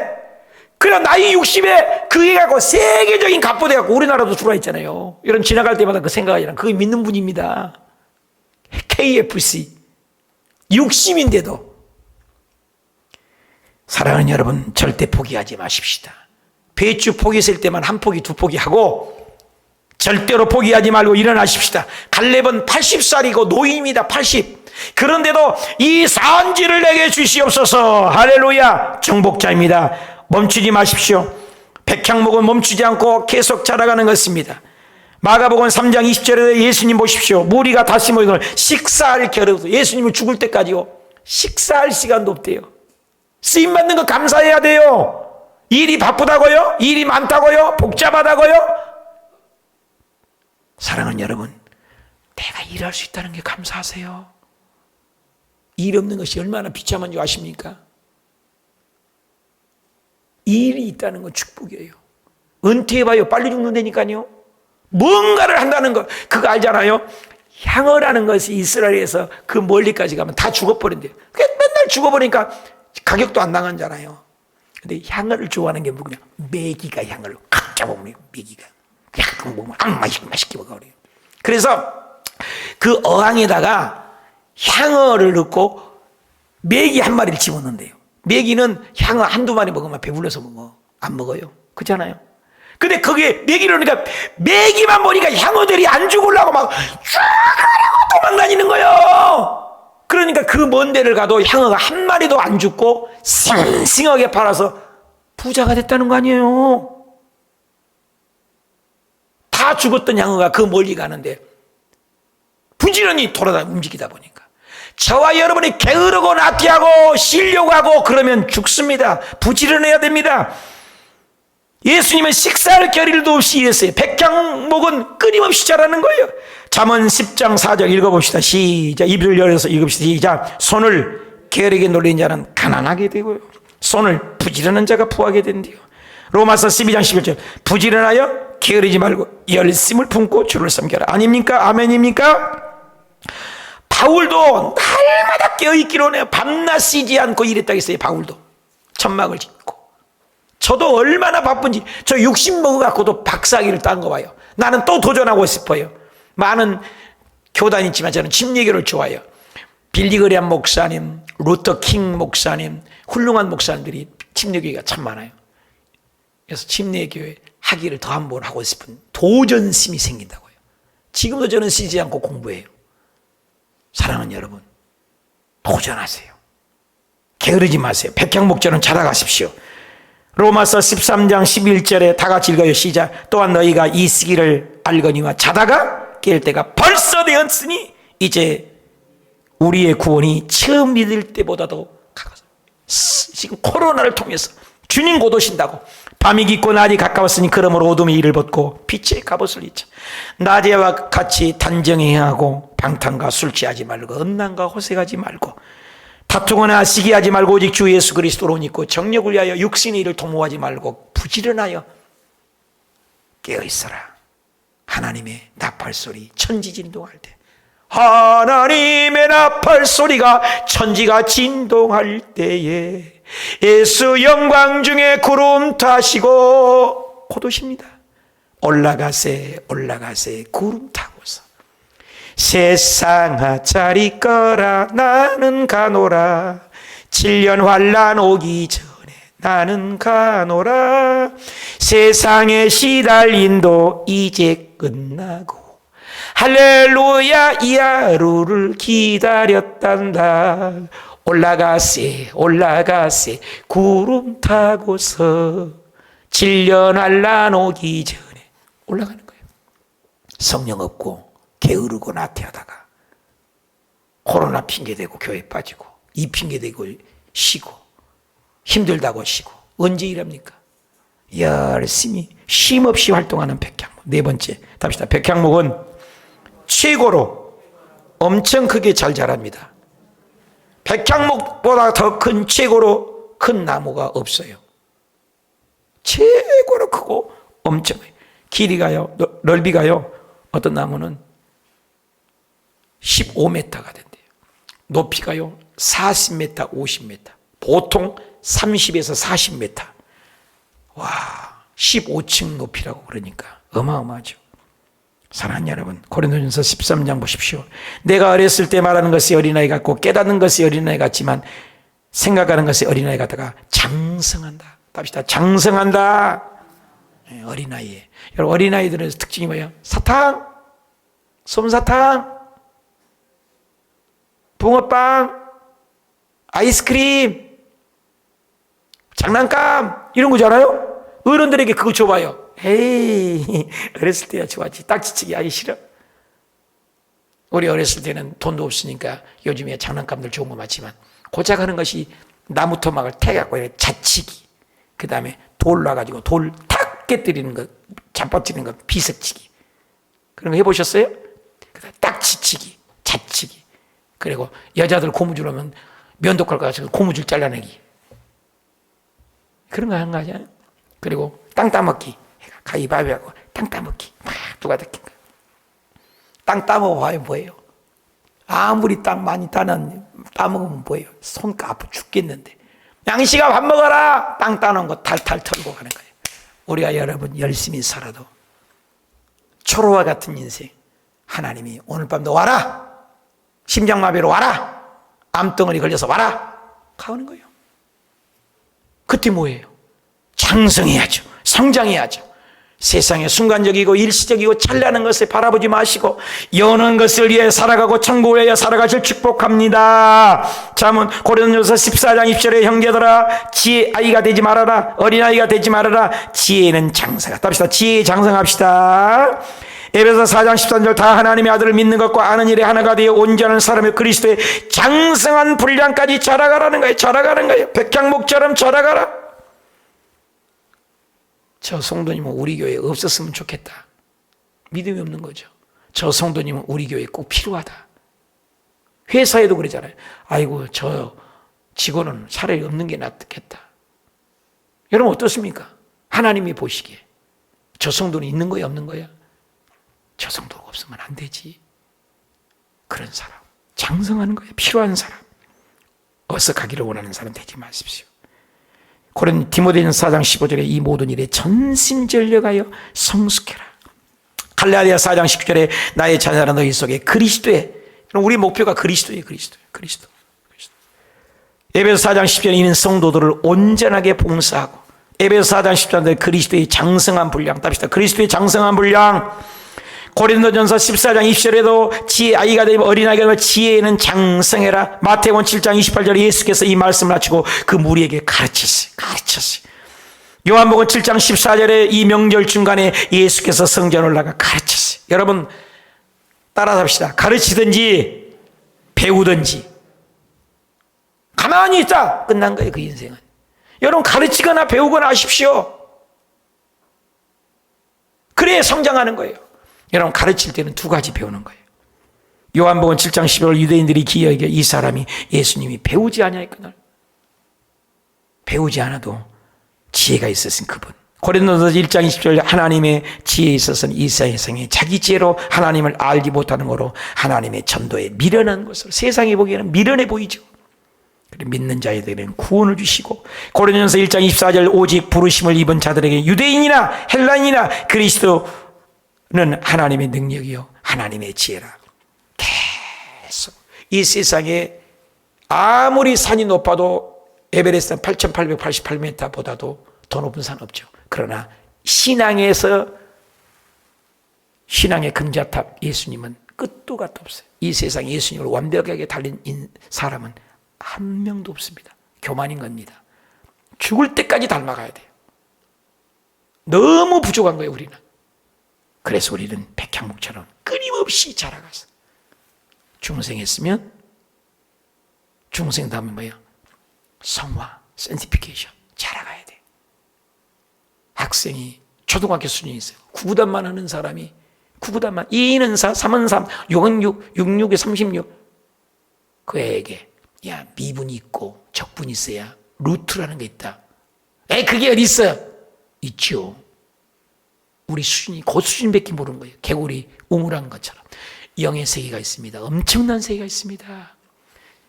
그래 나이 60에 그게 갖고 세계적인 갑부대 갖고 우리나라도 들어와 있잖아요. 이런 지나갈 때마다 그 생각하잖아요. 그게 믿는 분입니다. KFC 60인데도 사랑하는 여러분 절대 포기하지 마십시다. 배추 포기 쓸 때만 한 포기 두 포기 하고 절대로 포기하지 말고 일어나십시다. 갈렙은 80살이고 노인입니다. 80. 그런데도 이 산지를 내게 주시옵소서. 할렐루야. 정복자입니다. 멈추지 마십시오. 백향목은 멈추지 않고 계속 자라가는 것입니다. 마가복음 3장 20절에 예수님 보십시오. 무리가 다시 모여서 식사할 겨를도 예수님은 죽을 때까지요. 식사할 시간도 없대요. 쓰임받는 거 감사해야 돼요. 일이 바쁘다고요? 일이 많다고요? 복잡하다고요? 사랑하는 여러분, 내가 일할 수 있다는 게 감사하세요. 일 없는 것이 얼마나 비참한 줄 아십니까? 일이 있다는 건 축복이에요. 은퇴해봐요. 빨리 죽는다니까요. 뭔가를 한다는 거 그거 알잖아요. 향어라는 것이 이스라엘에서 그 멀리까지 가면 다 죽어버린대요. 맨날 죽어버리니까 가격도 안 나가잖아요. 근데 향어를 좋아하는 게 뭐냐? 메기가 향어를 칵 잡아먹는 메기가 약 먹으면 맛있게 먹어버려요. 그래서 그 어항에다가 향어를 넣고 메기 한 마리를 집어넣는데요. 메기는 향어 한두 마리 먹으면 배불러서 먹어. 안 먹어요. 그렇잖아요. 근데 거기에 메기를 넣으니까 메기만 보니까 향어들이 안 죽으려고 막 쫙 도망다니는 거예요. 그러니까 그 먼 데를 가도 향어가 한 마리도 안 죽고 싱싱하게 팔아서 부자가 됐다는 거 아니에요. 다 죽었던 향어가 그 멀리 가는데 부지런히 돌아다니고 움직이다 보니까 저와 여러분이 게으르고 나태하고 쉬려고 하고 그러면 죽습니다. 부지런해야 됩니다. 예수님은 식사할 겨를도 없이 일했어요. 백향목은 끊임없이 자라는 거예요. 잠언 10장 4절 읽어봅시다. 시작. 입을 열어서 읽읍시다. 시작. 손을 게으르게 놀리는 자는 가난하게 되고요. 손을 부지런한 자가 부하게 된대요. 로마서 12장 11절 부지런하여 게으르지 말고 열심을 품고 주를 섬겨라. 아닙니까? 아멘입니까? 바울도 날마다 깨어있기로 해요. 밤낮 쉬지 않고 일했다고 했어요. 바울도 천막을 짓고. 저도 얼마나 바쁜지 저 60 먹어갖고도 박사학위를 딴 거 봐요. 나는 또 도전하고 싶어요. 많은 교단이 있지만 저는 침례교를 좋아해요. 빌리그리안 목사님, 루터 킹 목사님, 훌륭한 목사님들이 침례교회가 참 많아요. 그래서 침례교회 학위를 더 한 번 하고 싶은 도전심이 생긴다고요. 지금도 저는 쉬지 않고 공부해요. 사랑하는 여러분, 도전하세요. 게으르지 마세요. 백향목전은 찾아가십시오. 로마서 13장 11절에 다 같이 읽어요. 시작. 또한 너희가 이 시기를 알거니와 자다가 깰 때가 벌써 되었으니 이제 우리의 구원이 처음 믿을 때보다도 가까워. 지금 코로나를 통해서 주님 곧 오신다고. 밤이 깊고 낮이 가까웠으니 그러므로 어둠의 일을 벗고 빛의 갑옷을 입자. 낮에와 같이 단정해야 하고 방탕과 술 취하지 말고 음란과 호색하지 말고 다투거나 시기하지 말고 오직 주 예수 그리스도로 옷 입고 정력을 위하여 육신의 일을 도모하지 말고 부지런하여 깨어있어라. 하나님의 나팔소리 천지 진동할 때 하나님의 나팔소리가 천지가 진동할 때에 예수 영광 중에 구름 타시고 곧 오십니다. 올라가세 올라가세 구름 타고서 세상아 잘 있거라 나는 가노라 7년 환난 오기 전에 나는 가노라 세상에 시달림도 이제 끝나고 할렐루야 이 하루를 기다렸단다. 올라가세 올라가세 구름 타고서 7년 환난 오기 전에 올라가는 거예요. 성령 없고 게으르고 나태하다가 코로나 핑계대고 교회 빠지고 이 핑계대고 쉬고 힘들다고 쉬고 언제 일합니까? 열심히 쉼없이 활동하는 백향목. 네 번째 답시다. 백향목은 최고로 엄청 크게 잘 자랍니다. 백향목보다 더 큰 최고로 큰 나무가 없어요. 최고로 크고 엄청 길이가요 넓이가요 어떤 나무는 15m가 된대요. 높이가요 40m 50m 보통 30에서 40m. 와 15층 높이라고 그러니까 어마어마하죠. 사랑하는 여러분, 고린도전서 13장 보십시오. 내가 어렸을 때 말하는 것이 어린아이 같고 깨닫는 것이 어린아이 같지만 생각하는 것이 어린아이 같다가 장성한다. 답시다. 장성한다. 어린아이에. 여러분 어린아이들의 특징이 뭐예요? 사탕, 솜사탕, 붕어빵, 아이스크림, 장난감 이런 거잖아요. 어른들에게 그거 줘봐요. 에이 어렸을 때야 좋았지. 딱지치기 하기 싫어. 우리 어렸을 때는 돈도 없으니까 요즘에 장난감들 좋은 거 많지만 고작 하는 것이 나무 토막을 태갖고 자치기, 그 다음에 돌 놔가지고 돌 탁 깨뜨리는 거, 잡아뜨리는 거, 비석치기 그런 거 해보셨어요? 그다음 딱지치기, 자치기, 그리고 여자들 고무줄 하면 면도칼 가서 고무줄 잘라내기 그런 거 하는 거 아니야? 그리고 땅 따먹기, 가위바위보하고 땅 따먹기 막 누가 느낀 거야. 땅 따먹어봐요 뭐예요? 아무리 땅 많이 따먹으면 뭐예요? 손가 아파 죽겠는데 양씨가 밥 먹어라 땅 따놓은 거 탈탈 털고 가는 거예요. 우리가 여러분 열심히 살아도 초로와 같은 인생 하나님이 오늘 밤도 와라, 심장마비로 와라, 암덩어리 걸려서 와라 가오는 거예요. 그때 뭐예요? 장성해야죠. 성장해야죠. 세상에 순간적이고 일시적이고 찬란한 것을 바라보지 마시고 영원한 것을 위해 살아가고 천국을 위해 살아가실 축복합니다. 잠언 고린도전서 14장 20절에 형제들아 지혜 아이가 되지 말아라, 어린아이가 되지 말아라, 지혜는 장성하다. 합시다. 지혜 장성합시다. 에베소 4장 13절 다 하나님의 아들을 믿는 것과 아는 일에 하나가 되어 온전한 사람의 그리스도의 장성한 분량까지 자라가라는 거예요. 자라가는 거예요. 백향목처럼 자라가라. 저 성도님은 우리 교회에 없었으면 좋겠다. 믿음이 없는 거죠. 저 성도님은 우리 교회에 꼭 필요하다. 회사에도 그러잖아요. 아이고 저 직원은 차라리 없는 게 낫겠다. 여러분 어떻습니까? 하나님이 보시기에 저 성도는 있는 거야 없는 거야? 저 성도가 없으면 안 되지. 그런 사람, 장성하는 거예요. 필요한 사람, 어서 가기를 원하는 사람 되지 마십시오. 고린 디모데전서 4장 15절에 이 모든 일에 전심전력하여 성숙해라. 갈라디아 4장 19절에 나의 자녀라 너희 속에 그리스도에, 우리 목표가 그리스도예요. 그리스도. 에베소 4장 10절에 이는 성도들을 온전하게 봉사하고, 에베소 4장 10절에 그리스도의 장성한 분량, 답시다. 그리스도의 장성한 분량. 고린도전서 14장 20절에도 지혜 아이가 되면 어린아이가 되면 지혜는 장성해라. 마태복음 7장 28절에 예수께서 이 말씀을 하시고 그 무리에게 가르쳤어요. 요한복음 7장 14절에 이 명절 중간에 예수께서 성전 올라가 가르쳤어요. 여러분 따라합시다. 가르치든지 배우든지 가만히 있다 끝난 거예요. 그 인생은. 여러분 가르치거나 배우거나 하십시오. 그래야 성장하는 거예요. 여러분 가르칠 때는 두 가지 배우는 거예요. 요한복음 7장 12절 유대인들이 기여하기에 이 사람이 예수님이 배우지 아니하였거늘. 배우지 않아도 지혜가 있었으니 그분. 고린도전서 1장 20절 하나님의 지혜에 있어서는 이 세상에 자기 지혜로 하나님을 알지 못하는 거로 하나님의 전도에 미련한 것으로 세상이 보기에는 미련해 보이죠. 믿는 자에게는 구원을 주시고 고린도전서 1장 24절 오직 부르심을 입은 자들에게 유대인이나 헬라인이나 그리스도는 하나님의 능력이요 하나님의 지혜라. 계속 이 세상에 아무리 산이 높아도 에베레스트 8,888m보다도 더 높은 산 없죠. 그러나 신앙에서 신앙의 금자탑 예수님은 끝도 갓도 없어요. 이 세상 예수님을 완벽하게 달린 사람은 한 명도 없습니다. 교만인 겁니다. 죽을 때까지 닮아가야 돼요. 너무 부족한 거예요, 우리는. 그래서 우리는 백향목처럼 끊임없이 자라가서 중생했으면 중생 다음에 뭐예요? 성화, 센티피케이션 자라가야 돼요. 학생이 초등학교 수준이 있어요. 구구단만 하는 사람이 구구단만 2는 4, 3은 3, 6은 6, 66에 36 그에게 야 미분이 있고 적분이 있어야 루트라는 게 있다. 그게 어디 있어요? 있죠. 우리 수준이 그 수준밖에 모르는 거예요. 개구리 우물한 것처럼 영의 세계가 있습니다. 엄청난 세계가 있습니다.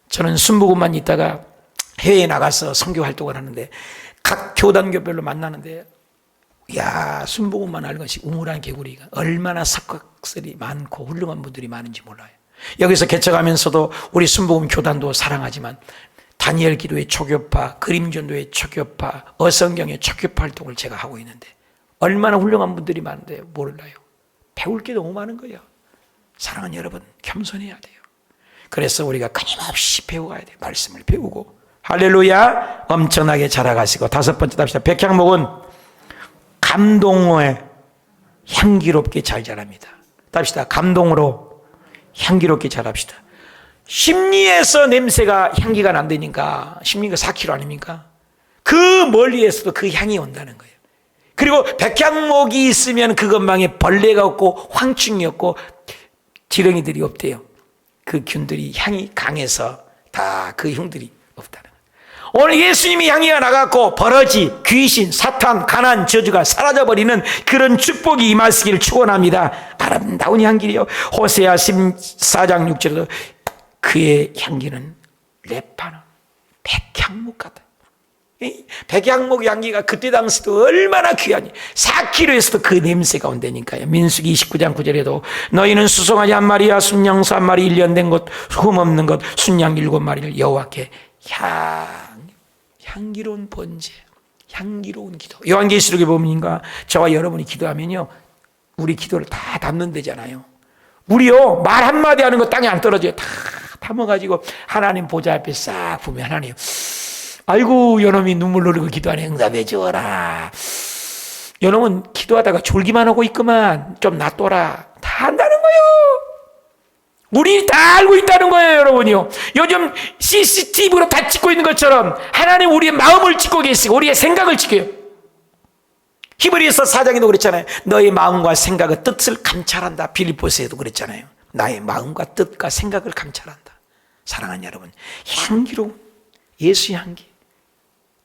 저는 순복음만 있다가 해외에 나가서 선교 활동을 하는데 각 교단교별로 만나는데 야 순복음만 알는 것이 우물한 개구리가 얼마나 석학설이 많고 훌륭한 분들이 많은지 몰라요. 여기서 개척하면서도 우리 순복음 교단도 사랑하지만 다니엘 기도의 초교파, 그림전도의 초교파, 어성경의 초교파 활동을 제가 하고 있는데 얼마나 훌륭한 분들이 많은데 몰라요. 배울 게 너무 많은 거예요. 사랑하는 여러분, 겸손해야 돼요. 그래서 우리가 끊임없이 배워가야 돼요. 말씀을 배우고. 할렐루야. 엄청나게 자라가시고. 다섯 번째 답시다. 백향목은 감동에 향기롭게 잘 자랍니다. 답시다. 감동으로 향기롭게 자랍시다. 심리에서 냄새가 향기가 난다니까 심리가 4km 아닙니까? 그 멀리에서도 그 향이 온다는 거예요. 그리고 백향목이 있으면 그것망에 벌레가 없고 황충이 없고 지렁이들이 없대요. 그 균들이 향이 강해서 다 그 흉들이 없다는 거예요. 오늘 예수님이 향기가 나갔고 버러지, 귀신, 사탄, 가난, 저주가 사라져버리는 그런 축복이 임하시기를 축원합니다. 아름다운 향기요. 호세아 14장 6절에도 그의 향기는 레파노 백향목 같아요. 백향목 향기가 그때 당시도 얼마나 귀하니 4km에서도 그 냄새가 온다니까요. 민수기 29장 9절에도 너희는 수송아지 한 마리와 순양소 한 마리 1년 된 것 흠없는 것 순양 7마리를 여호와께 향기로운 번제 향기로운 기도. 요한계시록에 보면인가 저와 여러분이 기도하면요 우리 기도를 다 담는다잖아요. 우리요 말 한마디 하는 거 땅에 안 떨어져요. 다 담아가지고 하나님 보좌 앞에 싹 보면 하나님 아이고 요놈이 눈물 흘리고 기도하네 응답해 주어라. 요놈은 기도하다가 졸기만 하고 있구만 좀 놔둬라. 다 안다는 거예요. 우리 다 알고 있다는 거예요 여러분이요. 요즘 CCTV로 다 찍고 있는 것처럼 하나님 우리의 마음을 찍고 계시고 우리의 생각을 찍어요. 히브리서 4장에도 그랬잖아요. 너의 마음과 생각의 뜻을 감찰한다. 빌립보서에도 그랬잖아요. 나의 마음과 뜻과 생각을 감찰한다. 사랑하는 여러분 향기로운 예수의 향기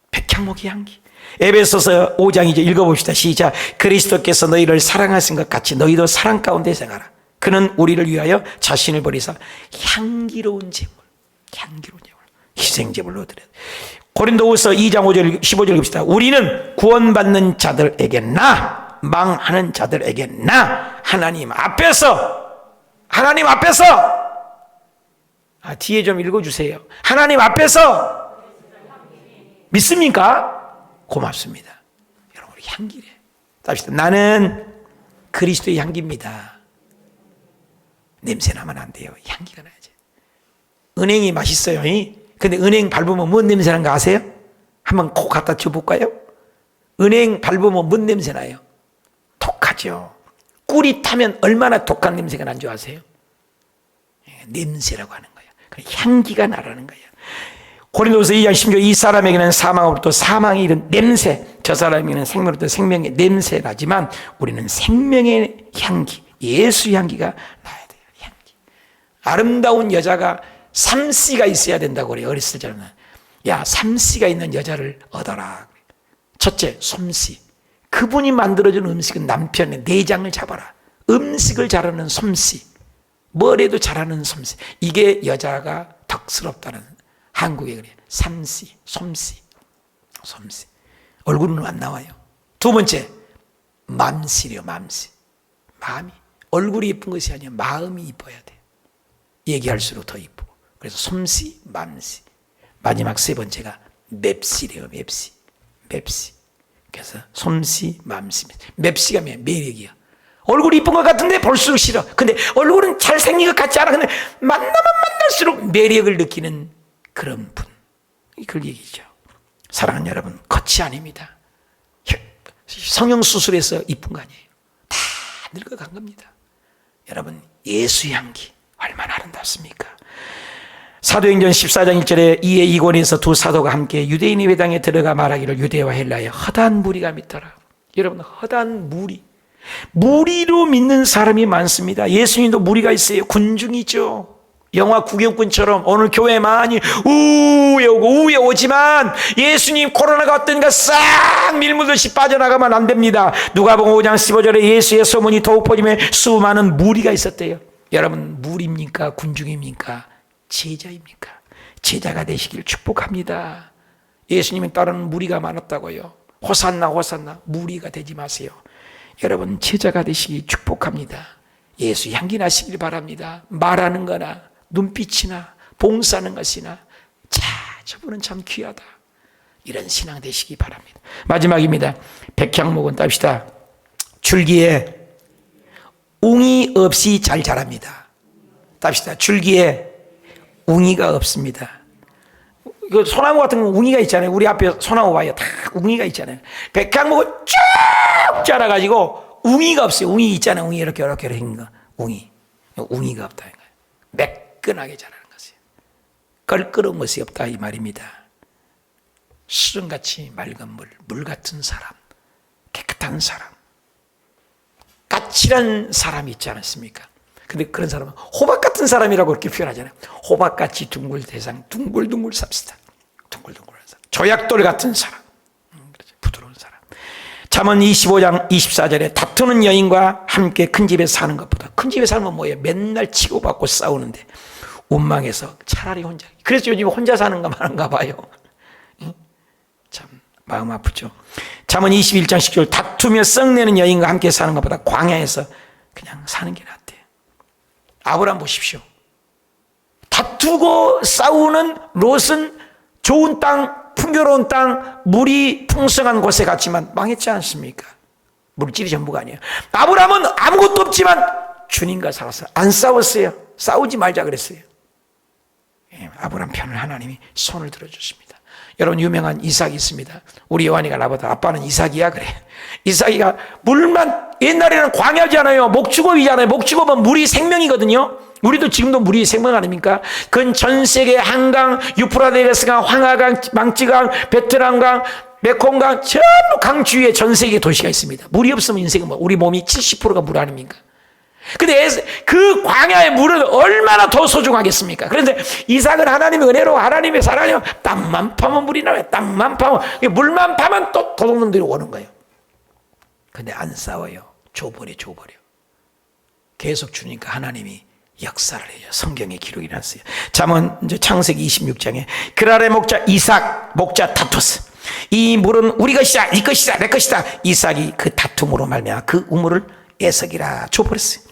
백향목의 향기. 에베소서 5장 이제 읽어봅시다. 시작. 그리스도께서 너희를 사랑하신 것 같이 너희도 사랑 가운데 생활하라. 그는 우리를 위하여 자신을 버리사 향기로운 제물 희생제물로 드려. 고린도후서 2장 5절 15절 봅시다. 우리는 구원받는 자들에게나 망하는 자들에게나 하나님 앞에서 뒤에 좀 읽어주세요. 하나님 앞에서 믿습니까? 고맙습니다. 여러분 향기래. 답시다. 나는 그리스도의 향기입니다. 냄새 나면 안 돼요. 향기가 나야지. 은행이 맛있어요. 근데 은행 밟으면 뭔 냄새 나는 거 아세요? 한번 코 갖다 줘볼까요? 은행 밟으면 뭔 냄새 나요? 독하죠. 꿀이 타면 얼마나 독한 냄새가 난 줄 아세요? 냄새라고 하는 거예요. 향기가 나라는 거예요. 고린도서 2장 16절 이 사람에게는 사망으로부터 사망이 이른 냄새 저 사람에게는 생명으로부터 생명의 냄새 나지만 우리는 생명의 향기 예수의 향기가 나야 돼요. 향기. 아름다운 여자가 3C가 있어야 된다고 그래요. 어렸을 때는 야 3C가 있는 여자를 얻어라. 첫째 솜씨. 그분이 만들어준 음식은 남편의 내장을 잡아라. 음식을 잘하는 솜씨. 뭐래도 잘하는 솜씨. 이게 여자가 덕스럽다는 한국에 그래요. 3C, 솜씨. 얼굴은 안 나와요. 두 번째, 맘씨래요. 맘씨. 마음이. 얼굴이 예쁜 것이 아니라 마음이 이뻐야 돼요. 얘기할수록 더 이쁘고. 그래서 솜씨, 맘씨. 마지막 세 번째가 맵씨래요. 맵씨. 그래서 솜씨, 맘씨. 맵씨가 매력이야. 얼굴이 이쁜 것 같은데 볼수록 싫어. 근데 얼굴은 잘생긴 것 같지 않아. 근데 만나면 만날수록 매력을 느끼는 그런 분. 이걸 얘기죠. 사랑하는 여러분, 겉이 아닙니다. 성형수술해서 이쁜 거 아니에요. 다 늙어간 겁니다. 여러분, 예수 향기 얼마나 아름답습니까? 사도행전 14장 1절에 이에 이권에서 두 사도가 함께 유대인의 회당에 들어가 말하기를 유대와 헬라에 허다한 무리가 믿더라. 여러분, 허다한 무리로 믿는 사람이 많습니다. 예수님도 무리가 있어요. 군중이죠. 영화 구경꾼처럼 오늘 교회 많이 우에 오지만 예수님 코로나가 어떤가 싹 밀물듯이 빠져나가면 안 됩니다. 누가복음 5장 15절에 예수의 소문이 더욱 퍼지며 수많은 무리가 있었대요. 여러분, 무리입니까? 군중입니까? 제자입니까? 제자가 되시길 축복합니다. 예수님을 따르는 무리가 많았다고요. 호산나 호산나 무리가 되지 마세요. 여러분, 제자가 되시길 축복합니다. 예수 향기 나시길 바랍니다. 말하는 거나 눈빛이나 봉사하는 것이나 저분은 참 귀하다, 이런 신앙 되시기 바랍니다. 마지막입니다. 백향목은 땁시다. 줄기에 웅이 없이 잘 자랍니다. 땁시다. 줄기에 웅이가 없습니다. 그 소나무 같은 건 웅이가 있잖아요. 우리 앞에 소나무 봐요. 다 웅이가 있잖아요. 백향목은 쭉 자라가지고 웅이가 없어요. 웅이 있잖아요. 웅이 이렇게 생긴 거. 웅이가 없다. 매끈하게 자라는 것이에요. 껄끄러운 것이 없다, 이 말입니다. 수정같이 맑은 물 같은 사람, 깨끗한 사람, 까칠한 사람이 있지 않습니까? 근데 그런 사람은 호박 같은 사람이라고 그렇게 표현하잖아요. 호박같이 둥글둥글 삽시다. 둥글둥글한 사람. 조약돌 같은 사람, 부드러운 사람. 잠언 25장 24절에 다투는 여인과 함께 큰 집에 사는 것보다, 큰 집에 살면 뭐예요? 맨날 치고받고 싸우는데 원망해서 차라리 혼자. 그래서 요즘 혼자 사는 거 많은가 봐요. 참 마음 아프죠. 잠언 21장 10절 다투며 썩내는 여인과 함께 사는 것보다 광야에서 그냥 사는 게 낫대요. 아브라함 보십시오. 다투고 싸우는 롯은 좋은 땅, 풍요로운 땅, 물이 풍성한 곳에 갔지만 망했지 않습니까? 물질이 전부가 아니에요. 아브라함은 아무것도 없지만 주님과 살았어요. 안 싸웠어요. 싸우지 말자 그랬어요. 아브라함 편을 하나님이 손을 들어줬습니다. 여러분, 유명한 이삭이 있습니다. 우리 요한이가 나보다 아빠는 이삭이야 그래. 이삭이가 물만, 옛날에는 광야잖아요. 목축업이잖아요. 목축업은 물이 생명이거든요. 우리도 지금도 물이 생명 아닙니까? 그건 전 세계 한강, 유프라데스강, 황하강, 망치강, 베트남강, 메콩강, 전부 강 주위에 전 세계 도시가 있습니다. 물이 없으면 인생은 뭐, 우리 몸이 70%가 물 아닙니까? 근데 그 광야의 물은 얼마나 더 소중하겠습니까? 그런데 이삭은 하나님의 은혜로, 하나님의 사랑이요, 땅만 파면 물이 나와요. 땅만 파면, 물만 파면 또 도둑놈들이 오는 거예요. 근데 안 싸워요. 줘버려. 계속 주니까 하나님이 역사를 해요. 성경에 기록이 났어요. 잠언 이제 창세기 26장에 그랄의 목자 이삭, 목자 다투스. 이 물은 우리 것이다, 네 것이다, 내 것이다. 이삭이 그 다툼으로 말미암아 그 우물을 에석이라 줘버렸어요.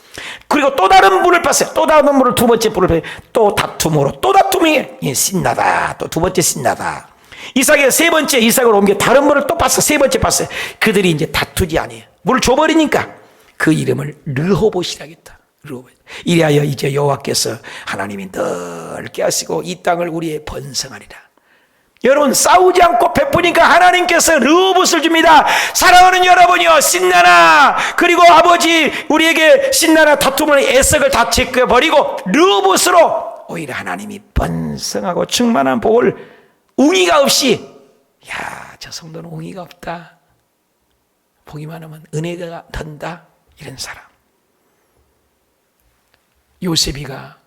그리고 또 다른 물을 봤어요. 또 다른 물을, 두 번째 물을 봤어요. 또 다툼으로, 또 다툼이 신나다. 또 두 번째 신나다. 이삭의 세 번째, 이삭을 옮겨 다른 물을 또 봤어요. 세 번째 봤어요. 그들이 이제 다투지 아니에요. 물을 줘버리니까 그 이름을 르호봇이라 하겠다. 르호봇. 이리하여 이제 여호와께서 하나님이 넓게 하시고 이 땅을 우리의 번성하리라. 여러분, 싸우지 않고 베푸니까 하나님께서 르호봇을 줍니다. 사랑하는 여러분이요, 신나나, 그리고 아버지 우리에게 신나나 다툼을, 에석을 다 제껴버리고 르호봇으로 오히려 하나님이 번성하고 충만한 복을, 웅이가 없이, 야, 저 성도는 웅이가 없다, 보기만 하면 은혜가 든다, 이런 사람. 요셉이가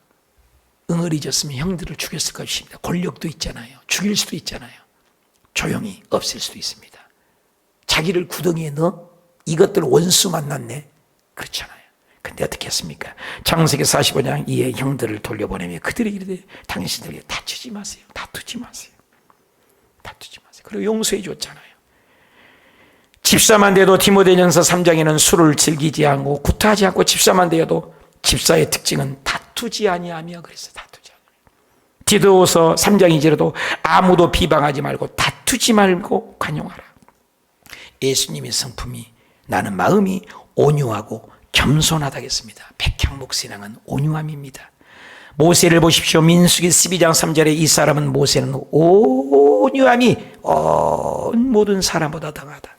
응을 잊었으면 형들을 죽였을 것입니다. 권력도 있잖아요. 죽일 수도 있잖아요. 조용히 없앨 수도 있습니다. 자기를 구덩이에 넣어? 이것들 원수 만났네? 그렇잖아요. 근데 어떻게 했습니까? 창세기 45장 이에 형들을 돌려보내며 그들이 이르되 당신들이 다투지 마세요. 그리고 용서해 줬잖아요. 집사만 돼도 디모데전서 3장에는 술을 즐기지 않고 구타하지 않고 집사만 되어도 집사의 특징은 다투지 아니하며 그랬어요. 다투지 아니하며. 디도서 3장 2절에도 아무도 비방하지 말고 다투지 말고 관용하라. 예수님의 성품이 나는 마음이 온유하고 겸손하다겠습니다. 백향목 신앙은 온유함입니다. 모세를 보십시오. 민수기 12장 3절에 이 사람은 모세는 온유함이 모든 사람보다 당하다.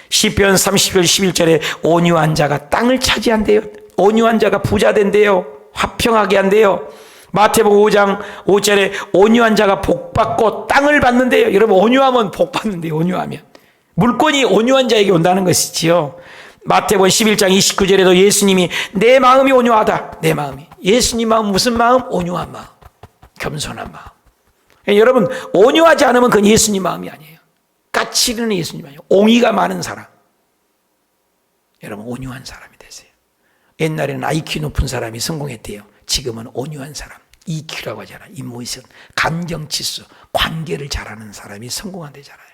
시편 30편 11절에 온유한 자가 땅을 차지한대요. 온유한 자가 부자 된대요. 화평하게 한대요. 마태복음 5장 5절에 온유한 자가 복받고 땅을 받는데요. 여러분, 온유하면 복받는데요. 온유하면 물권이 온유한 자에게 온다는 것이지요. 마태복음 11장 29절에도 예수님이 내 마음이 온유하다. 내 마음이. 예수님 마음 무슨 마음? 온유한 마음, 겸손한 마음. 여러분, 온유하지 않으면 그건 예수님 마음이 아니에요. 까칠은 예수님 아니에요. 옹의가 많은 사람. 여러분, 온유한 사람이 되세요. 옛날에는 IQ 높은 사람이 성공했대요. 지금은 온유한 사람, EQ라고 하잖아요. 인모이션, 감정지수, 관계를 잘하는 사람이 성공한대잖아요.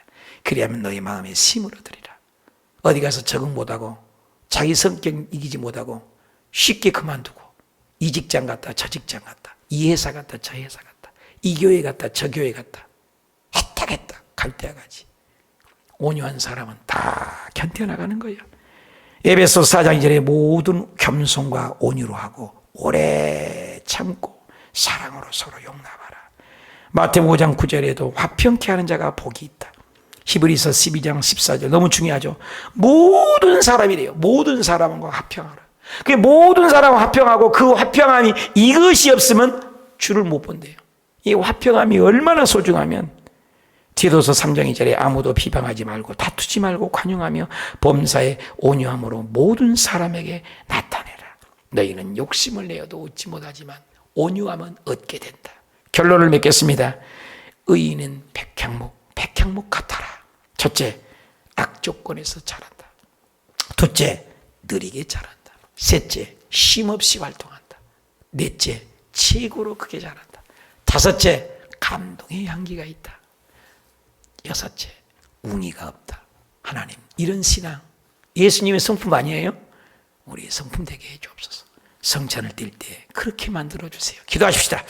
그리하면 너희 마음에 힘을 얻으리라. 어디 가서 적응 못하고 자기 성격 이기지 못하고 쉽게 그만두고 이 직장 갔다 저 직장 갔다 이 회사 갔다 저 회사 갔다 이 교회 갔다 저 교회 갔다 했다 갈 때야 가지. 온유한 사람은 다 견뎌나가는 거예요. 에베소 4장 2절에 모든 겸손과 온유로 하고 오래 참고 사랑으로 서로 용납하라. 마태복음 5장 9절에도 화평케 하는 자가 복이 있다. 히브리서 12장 14절 너무 중요하죠. 모든 사람이래요. 모든 사람과 화평하라. 그 모든 사람과 화평하고 그 화평함이 이것이 없으면 주를 못 본대요. 이 화평함이 얼마나 소중하면 디도서 3장 2절에 아무도 비방하지 말고 다투지 말고 관용하며 범사에 온유함으로 모든 사람에게 나타내라. 너희는 욕심을 내어도 얻지 못하지만 온유함은 얻게 된다. 결론을 맺겠습니다. 의인은 백향목 같아라. 첫째, 악조건에서 자란다. 둘째, 느리게 자란다. 셋째, 쉼없이 활동한다. 넷째, 최고로 크게 자란다. 다섯째, 감동의 향기가 있다. 여섯째, 웅이가 없다. 하나님, 이런 신앙 예수님의 성품 아니에요? 우리의 성품 되게 해주옵소서. 성찬을 뛸 때 그렇게 만들어주세요. 기도하십시다.